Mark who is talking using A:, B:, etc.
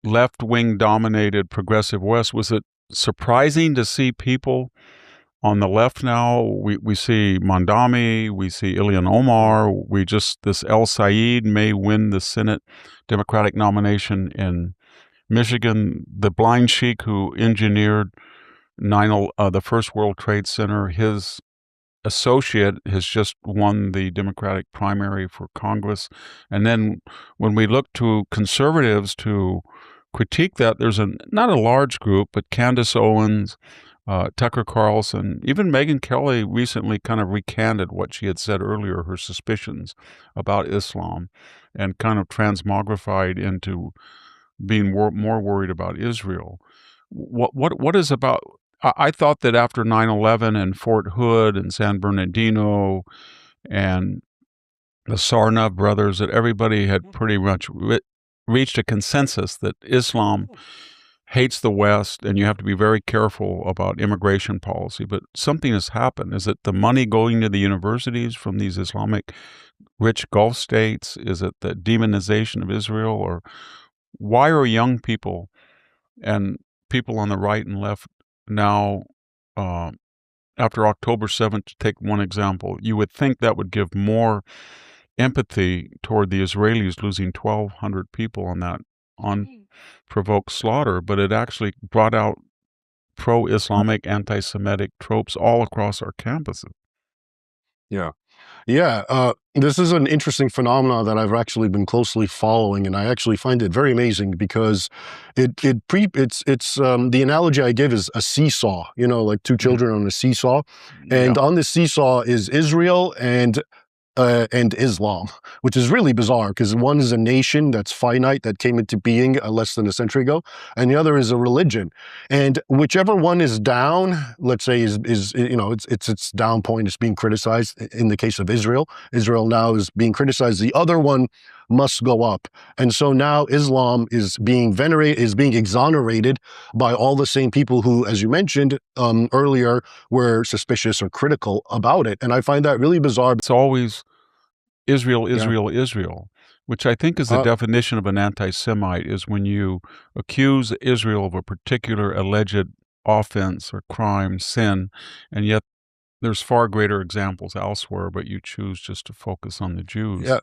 A: left-wing dominated progressive West, was it surprising to see people on the left now? We see Mamdani, we see Ilhan Omar, this El Sayed may win the Senate Democratic nomination in Michigan. The blind sheikh who engineered the first World Trade Center, his associate has just won the Democratic primary for Congress. And then when we look to conservatives to critique that, there's not a large group, but Candace Owens, Tucker Carlson, even Megyn Kelly recently kind of recanted what she had said earlier, her suspicions about Islam, and kind of transmogrified into being more worried about Israel. What is about? I thought that after 9/11 and Fort Hood and San Bernardino and the Sarnav brothers, that everybody had pretty much reached a consensus that Islam hates the West, and you have to be very careful about immigration policy. But something has happened. Is it the money going to the universities from these Islamic rich Gulf states? Is it the demonization of Israel? Or why are young people and people on the right and left now, after October 7th, to take one example, you would think that would give more empathy toward the Israelis losing 1,200 people on that unprovoked slaughter, but it actually brought out pro-Islamic, anti-Semitic tropes all across our campuses.
B: Yeah. Yeah, this is an interesting phenomenon that I've actually been closely following, and I actually find it very amazing because the analogy I give is a seesaw, like two children on a seesaw, and on the seesaw is Israel and Islam, which is really bizarre because one is a nation that's finite that came into being less than a century ago, and the other is a religion. And whichever one is down, let's say is its down point is being criticized. In the case of Israel, Israel now is being criticized. The other one must go up, and so now Islam is being exonerated by all the same people who, as you mentioned earlier, were suspicious or critical about it. And I find that really bizarre.
A: It's always Israel, Israel, Israel, which I think is the definition of an anti-Semite, is when you accuse Israel of a particular alleged offense or crime, sin, and yet there's far greater examples elsewhere, but you choose just to focus on the Jews.
B: Yeah.